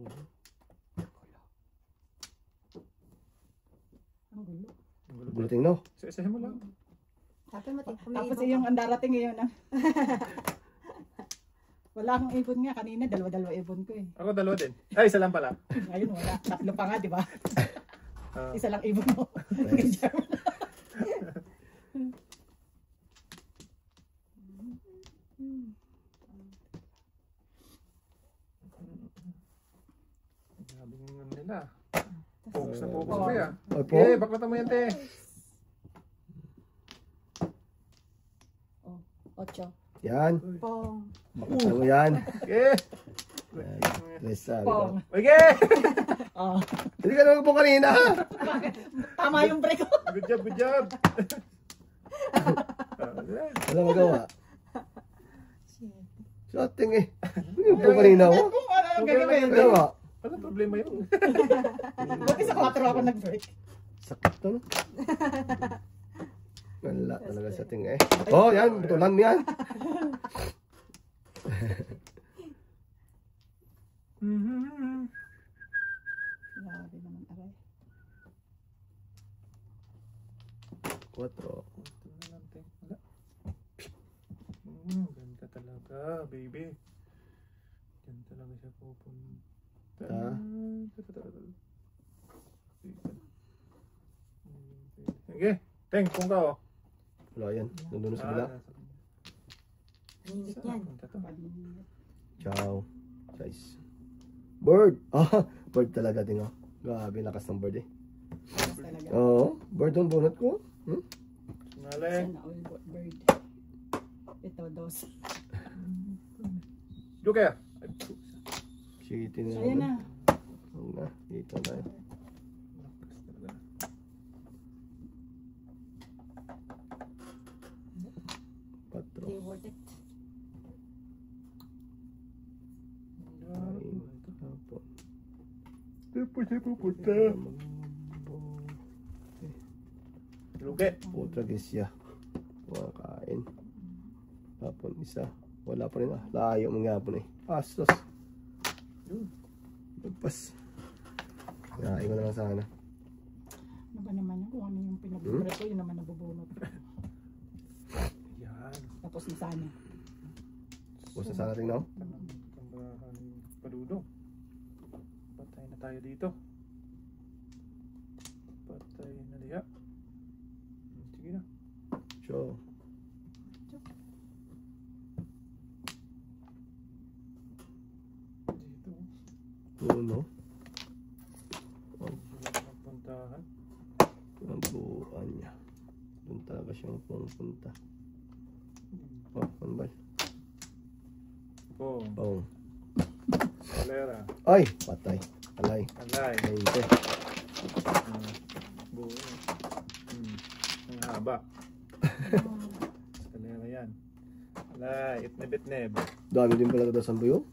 Ang gulo. Guluting, no? Isa-isahin mo lang. Tapos yung ang darating ngayon ah. Wala akong ibon nga. Kanina, dalawa-dalawa ibon ko eh. Ako dalawa din. Ay, isa lang pala. Ngayon wala. Tatlo pa nga, di ba? Ah. Isa lang ibon mo. Nice. Grabe yung ano nila. Focus na focus ko yan. Ay po. Okay, baklatan mo yan, te. 8. Yan. Pong. Bakit mo yan? Okay. Tres, sabi ko. Pong. Okay. Oh. Hindi ka naman po kanina. Tama yung break ko. Good job, good job. Wala magawa. Shooting eh. Hindi po kanina ko. Kung ano ang Okay lang gagawin. yan. Magawa. Wala to, problema yun. Buti sa 4 ako nag-break. Sakto, no? Wala talaga sa ting eh. Oh, yan. Butulan mo yan. Grabe naman, aray. 4. Ganda talaga, baby. Ganda talaga siya pupunta. Sige, Teng, kung ka, oh. Wala yan. Nandun na sa bila. Init yan. Ciao. Guys. Bird! Ah, bird talaga din oh. Grabe, lakas ng bird eh. Talaga. Oo, bird ang bunot ko. Sinaleng. Sana all bird. Ito, dos. Doon kaya. City na. Ayan na. Oo na, dito na. Patro. Hindi worth it. Tapon. Tapos siya pupunta. Lugi. Putra gisya. Kumakain. Tapon isa. Wala pa rin ah. Layo mga hapon eh. Asos. Magpas. Nain ko na lang sana. Ano ba naman yun? Kung ano yung pinag-break ko, yun naman nabubunot. Yan. Tapos na sana. Basta sana tingnan. Tambahan padudong. Patay na tayo dito. Patay na diya. Sige na. Sure. Dito. Uno. Wala nang puntahan. Ang buuan niya. Doon talaga siyang pumunta. Oh, panbal. Boom. Boom. Kalera. Ay! Patay. Alay. Alay. 20. Buo. Ang haba. Kalera yan. Alay. Itneb-itneb. Dami din pala ito sa buyo.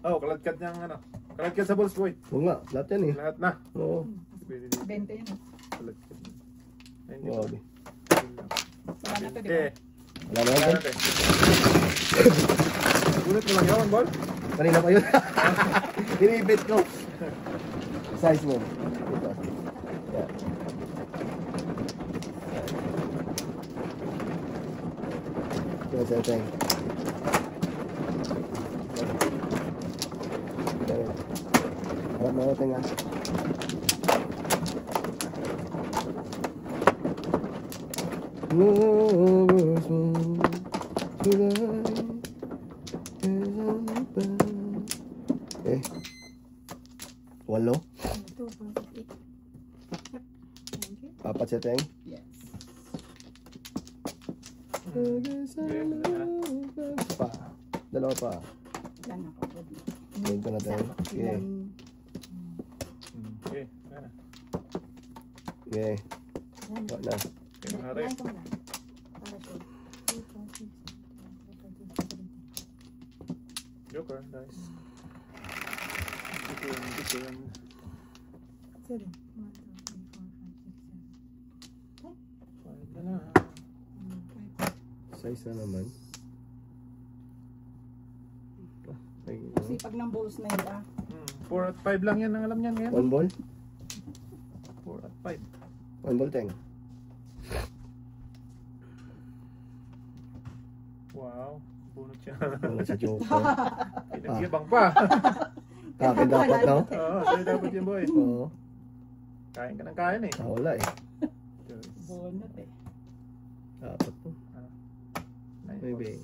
Oh, kaladkad niyang ano. Kaladkad sa balls, boy. Oo nga, lahat yan eh. Lahat na. Oo. Pwede dito. 20 yun. Kaladkad na. Ay, hindi Grabe. Wala na to, di ba? Wala na yan. Ken? Gunit mo lang yun, bol. Kanina pa yun. Inibit ko. Size mo. Ito. Yan. Ito, ito. Harap na natin nga. Eh. 8. Ito, 158. Thank you. Apat siya tayong. Yes. Pa. Dalawa pa. Yan ako. Ngayon ko na tayo. Okay. Okay, kaya na. Okay. Wala na. Okay, mahari. Line ko muna. Para sure. 2, 4, 6, 7. Joker, nice. Dito yan, dito yan. 7. 1, 2, 3, 4, 5, 6, 7. Five na lang. Size na naman. Ay, Kasi pag ng balls na yun, 4 at 5 lang yan ang alam niyan ngayon. 1 ball? 4 at 5. 1 ball teng. Wow, bunot siya. Wala sa joke. Pinagyabang pa. Kakin dapat, no? Oo, sa'yo dapat yun, boy. Oo. Kain ka ng kain eh. Wala eh. bunot eh. Dapat po. Maybe.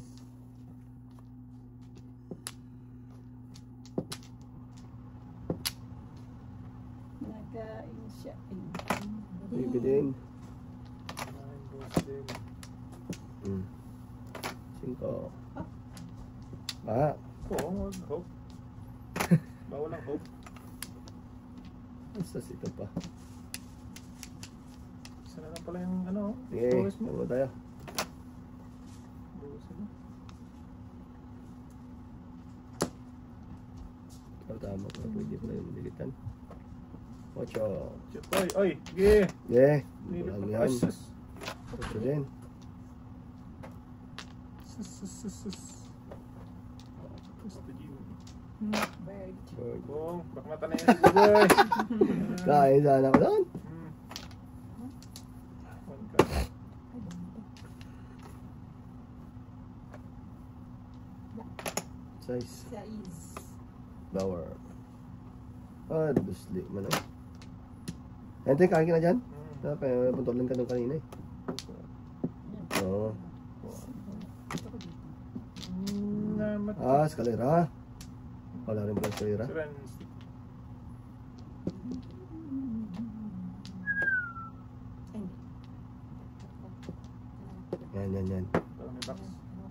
Nakain siya. Maybe din. 9 balls din. 5. Ah. Oo, wag hope. Bawal ang hope. Basta ito pa. Isa na lang pala yung ano. Sige, bonus mo. tama tayo. Bonus mo. Tama pa. Pwede pala yung dilitan. 8. Oy, sige. Yeah. Nilip Walang ako. yan. Sus. 8 din. Sus. Gusto Jim. Bird. Bong, baka mata na yan si Buboy. Kain sana ko doon. One card. Size. Sa is. Flower. Dusli man eh. Ente, kain ka na dyan? Kaya puntulan ka nung kanina eh. Oo. Escalera. Wala rin pala escalera. Yan.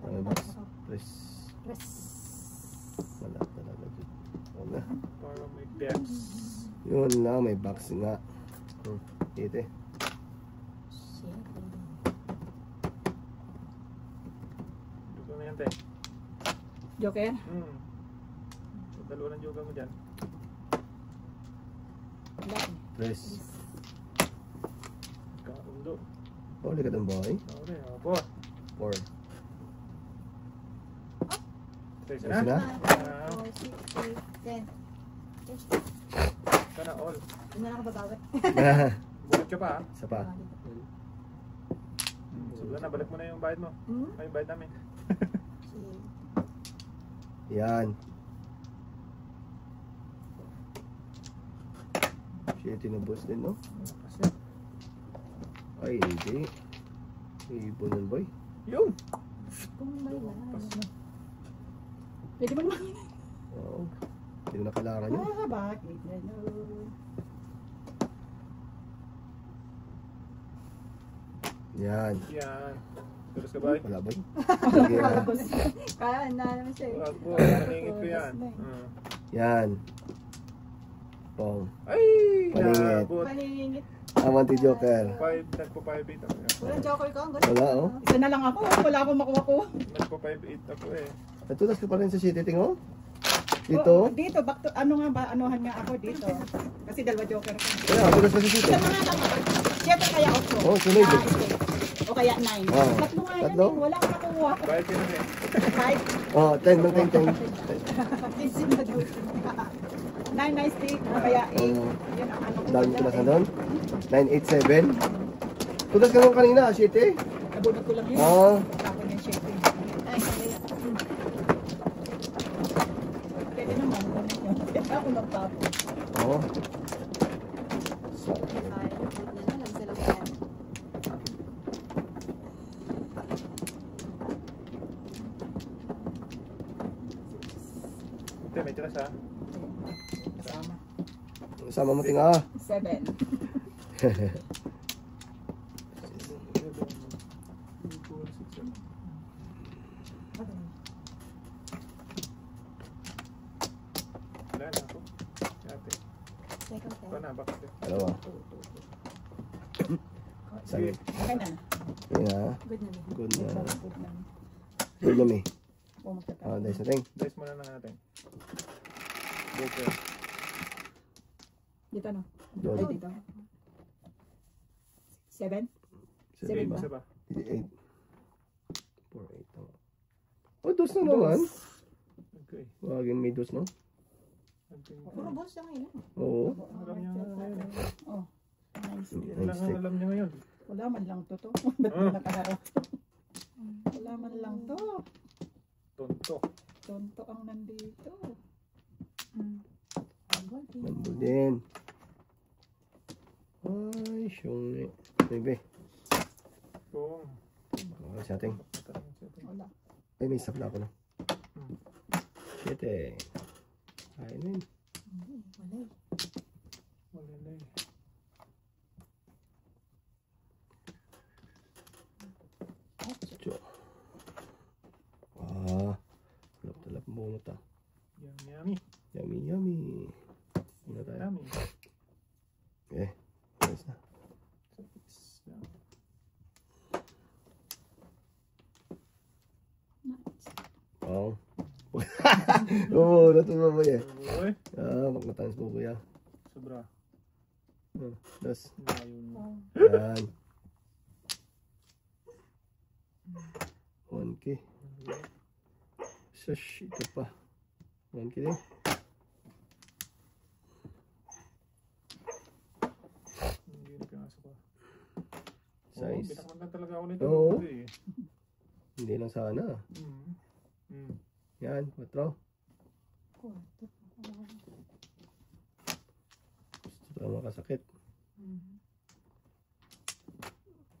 May box. Press. Wala talaga dyan. Wala. Para may depths. Yun lang, may box nga. Ito eh. Dugo na yan, te. Joker? Dalawa ng joker mo dyan. Press. Kaundo. Huli ka doon, boy. Okay, opo. 4. Trace Trace na? na? 4, 6, 8, 10. Sana all. Hindi na ako babawat. Bulat ka pa, ha? Isa pa. So, na, balik mo na yung bayad mo. Ay, yung bayad namin. Yan. Shit, tinubos din, no? Kasi, Ay, hindi. Ibon nun, boy. yun! Kung may Pas lahat. na. Pwede mo naman. Oo. Hindi ko nakalaran yun. Bakit gano'n? Yan. Yan. Tulos ka, boy? Wala, boy. Sige na. Kaya na naman siya eh. Wag po, maningit ko yan. Yan. Pong. Ay! Maningit. Nabot. Paningit. Amanti Joker. 5, nagpo 5-8 ako. Walang joker ko. Wala, oh. Isa na lang ako. Wala akong makuha ko. Nagpo 5-8 ako eh. Natulas ka pa rin sa city, tingo? Dito? Dito. Back to, ano nga ba? Anuhan nga ako dito. Kasi dalawa joker ko. Kaya, natulas ka sa city. Sa mga lang. Siyempre kaya 8. Oh, sunod. O kaya 9. Oh. Tatlo nga yan Tatlo? eh. Wala akong makuha. Bayad ka na eh. 5. Oh, 10 bang 10. 15 na daw. 9 nice stick. Kaya 8. Oh. Yun ang ano ko. Dami ko na sa doon. 987. Tulas ka nung kanina, city. Nabunod ko lang yun. Ah. Tapos yung shape. Ay, kaya. Pwede naman. Ako nagtapos. Oh. So, Ay, na lang sila kaya. Ito, may tiras ha. Sama. sama mo tinga. 7. Wala na ako. Ate. Second Ito time. na, bakit? Dalawa. Sige. Okay na. Yeah. Good na. Good na. Good na. Good na, me. O, magtatapos. Ah, dahil sa ting. Dice muna na natin. Joker. Dito no? Doon. Ay, dito. 7? 7 ba? Isa ba? 8. 4, 8. Oh, dos na naman. Okay. Waging may dos, no? Puro boss lang ngayon. Oo. Alam niya ngayon. Oh, nice. Yan lang ang alam niya ngayon. Wala man lang to to. Ba't mo nakaharap? Wala man lang to. Tonto. Tonto ang nandito. Nandun din. Ay, syungi. Bebe. Kung. Okay sa ating. Wala. Ay, may sapla ko na. 7. Ayun yun. Wala eh. Wala na eh. Ocho. Ah. Talap-talap bunot ah. Yummy. Yummy, yummy. Ano tayo? Yummy. Okay. Ayos na. Nice. Wow. Oo, Bunot mo ba eh? Uy, Pag mataas po kuya. sobra. Dos. Ayun. Yan. 1K. Shush, ito pa. 1K din. Hindi na pinasok ko. Size. Binakman lang talaga ako nito. Oo. Eh. Hindi lang sana. Yan, 4. Gusto lang makasakit.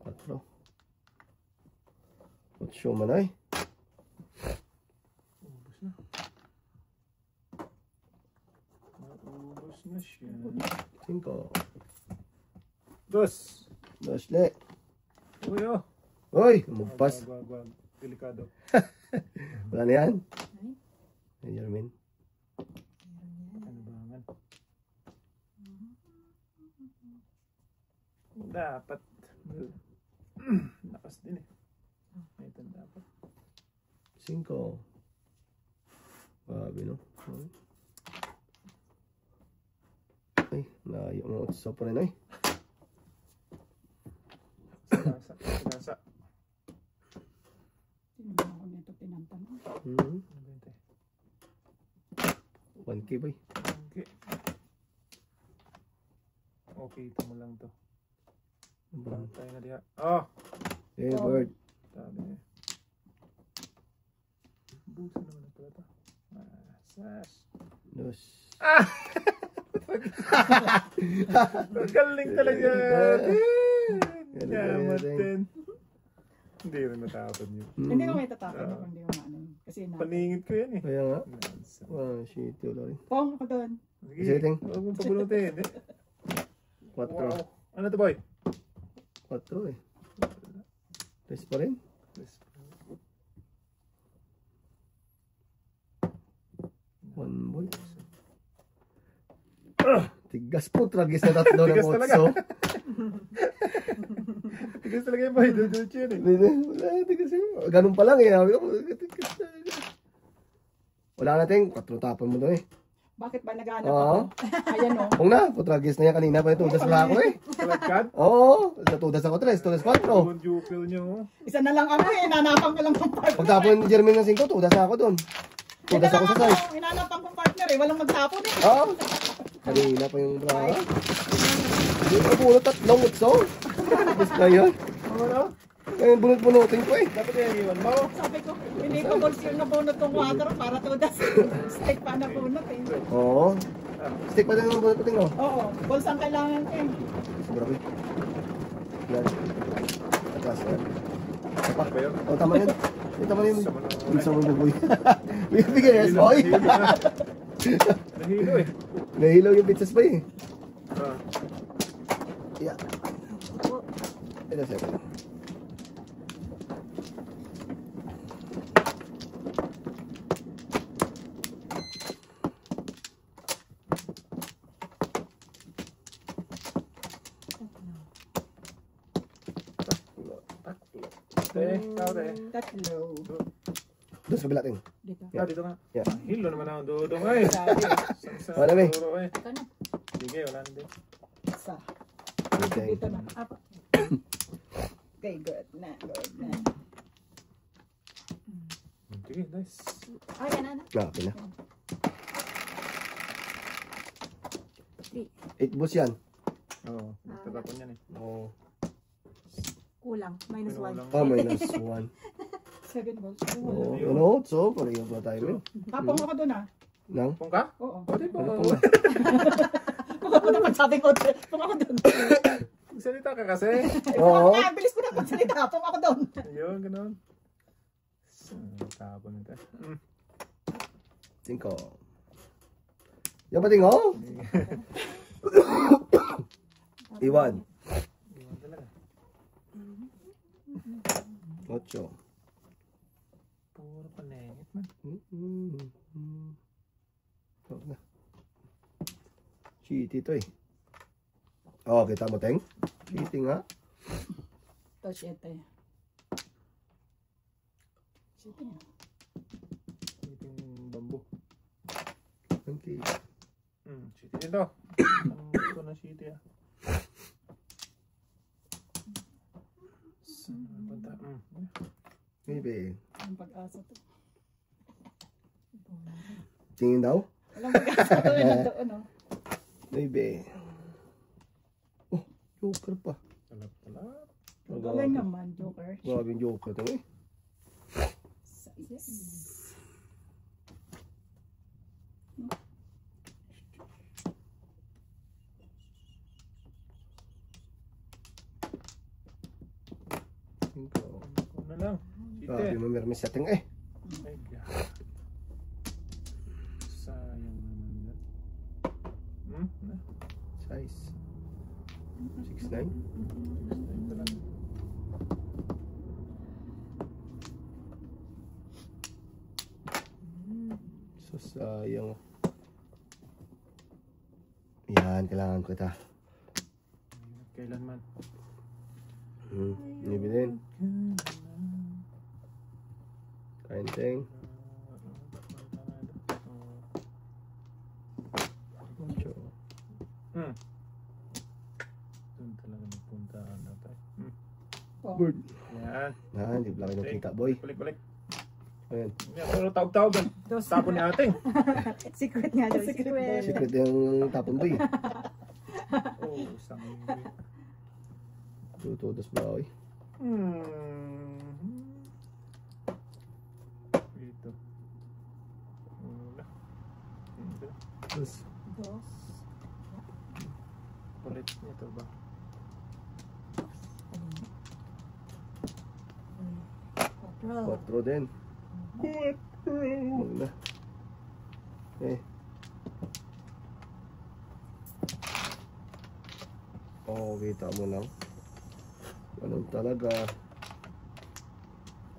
4. Show man ay. Ubus na. Ubus na siya. 5. Dos. Dosle. Uy, oh. Uy, umagpas. Wag. Delikado. Wala na yan. Yan, Jermaine. Ano ba man? Dapat. Lakas din eh. Ito dapat. 5. Grabe no. Ay, layo mo sa pa rin ay. Lasa. Tinignan ko nito, tinantanong. 1K boy. Okay. Okay, ito mo lang to. Tayo na diha. Oh! Eh, bird. Sabi niya. Busa naman na pala ito. Sas. Dos. Galing talaga. Galing. Matin. Hindi rin matapad yun. Hindi ko may tatapin ako, hindi ko maano. Kasi na. Paningit ko yan eh. Kaya nga. Shit, wala rin. Pong ako doon. Sige, ting. Huwag mong pabunutin. 4. Wow. Ano to boy? 4 eh. Tres pa rin. One boy. Tigas po, tragis na tatlo na Tigas talaga. potso. Tigas talaga yung boy. Dudutsi yun eh. Wala, tigas yun. Ganun pa lang eh. Sabi ko, tigas talaga. Wala natin, 4 tapon mo doon eh. Bakit ba nag-aanap Oo. ako? Ayan o. Kung na, putragis na yan kanina pa ito. Tudas wala ako eh. Kalagkad? Oo, natudas ako 3, tudas 4. Yung jupil niyo. Oh. Isa na lang ako eh. Nanapan ko lang ng partner. Pagtapon ni Jermaine ng 5, tudas ako doon. Tudas ako sa size. Hinanapan kong partner eh. Walang magtapon eh. Oo. Kanina pa yung bra. Hindi ko bunot 3 utso. Tapos na yun. Ano? Kaya bunot-bunutin ko eh. Dapat yung iwan mo. Sabi ko, hindi ko balls yung nabunot kong 4 para tudas. Steak pa nabunot eh. Oo. Stick pa din yung bunot puting no? Oo. Balls ang kailangan ko eh. Grabe. Yan. Atas yan. Apa ba yun? O, tama yan. Tama yan. Sama na. Bisa mo buboy. Bigyan yes, boy. Nahilo eh. Nahilaw yung pizzas pa eh. Ah. Yeah. Ito siya. Ikaw eh. Tatlo. Doon sa kabila ting. Dito. Dito nga. Yeah. Hilo naman ako dudong eh. Wala ba eh? Ito na. Sige, wala na din. Isa. Okay. Dito na. Apa. Okay, good na. Good na. Sige, nice. Ay, yan na. Okay na. 8 bus yan. Oo, tatapon yan eh. Oo. Kulang. Minus 1. Oh, minus 1. 7 balls. Oo. Ano? So, pareho ba tayo eh? Tapong ako doon ah. Nang? Pong ka? Oo. O, di ba? Ano pa ba? Kung ako naman sabi ko, pong ako doon. Salita ka kasi. Oo. Ay, bilis ko na magsalita. Pong ako doon. Ayun, ganun. Tapon nito. 5. Yan ba ting oh? Iwan. Iwan talaga. 8. Puro panengit man. Huwag na. Cheaty to eh. Oh, kita mo teng? Cheaty nga. Ito, 7. Sige. Iting bambu. Okay. City din to. Ang gusto ng city ah. Saan banta? Maybe. Ang pag-asa to. Tingin daw? Walang pag-asa to. Nandoon, no? Maybe. Oh, joker pa. Talap. Galing naman, Joker. Grabe yung joker to eh. Yes. Ano lang? Grabe City. mo meron may setting eh. My God. Sayang naman yan. Size. 6'9". Ito lang. So sayang. Yan, kailangan ko ito. Kailanman. Maybe din. Kainting. Doon talaga nagpunta ano tayo. Bird. Yan. Yan, di pala kayo nakita boy. Balik. Ayan. Yan, pero tawag-tawag. Tapon ni ating. Secret nga daw. Secret. Secret yung tapon boy. Oh, isang. Tutudos ba boy? Ito. Tapos, Dos. Kulit nito ba? Quattro din. Huwag na. Eh. Oh, kita mo lang. Ganun talaga.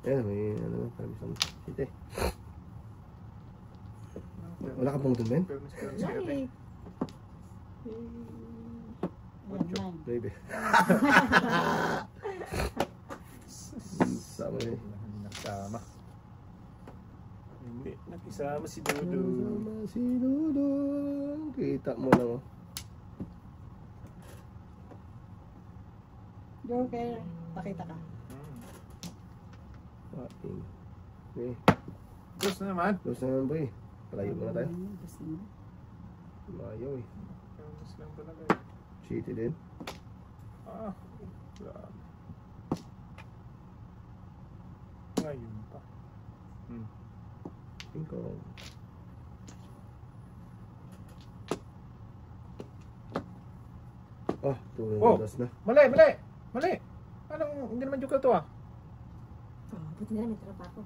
Ayan, may ano, parang isang site. Wala ka pong dun, men? Pero si ating. Yan. Baby. Sama eh. Hindi nakisama. Hindi nakisama si Dodo. Sama si Dodo. Kita mo lang oh. Joker. Pakita ka. Pating. Okay. Dos na naman. Tapos na naman boy. Palayo muna tayo. Dos na. Malayo eh. Dos lang talaga eh. City din. Ah, grabe. Ngayon pa. Ikaw. Ah, tulong Oh! oras na. Mali! Anong, hindi naman joke to ah. Buti na lang, may trapa ako.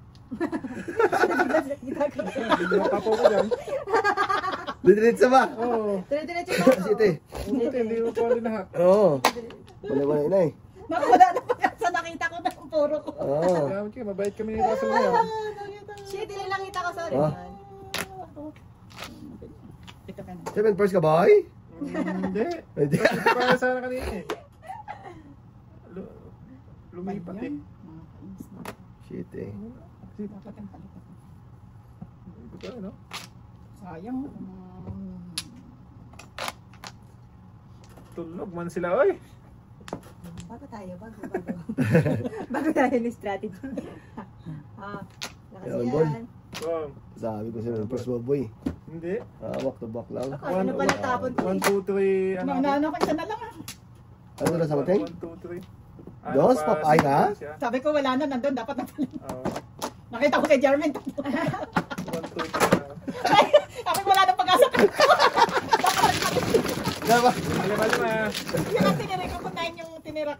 Hindi mo papo ko dyan. Didiritsa ba? Oo. Dire-diretso ba ako? City. Hindi mo pa rin lahat. Oo. Wala na eh. Naku, wala na pag-asa. Nakita ko na ang puro ko. Oo. Kaya kayo, mabait kami ni Russell ngayon. Shit, hindi lang kita ko, sorry. Ah. Ito ka na. 7 first ka boy? Hindi. Hindi. Ito para sana kanina eh. Lumipat eh. Nakakainis na. Shit eh. Dapat ang palitan. Ito pa no? Sayang. Tulog man sila oy. Bago tayo. Bago tayo ng strategy. Lakas Yan, boy. yan. Oh, Sabi ko sa'yo, first boy. hindi. Back to back lang. Ano pa natapon to 1, eh? 2, 3. Ano ko, isa na lang ah. Ano na sa mating? 1, 2, 3. Dos, papay ka? Sabi ko wala na, nandun, dapat na pala. Oo. Nakita ko kay Jermaine. 1, 2, 3. Ay, sabi wala na pag-asa. Diba? Alam. Yung ang tinira ko, 9 yung tinira ko.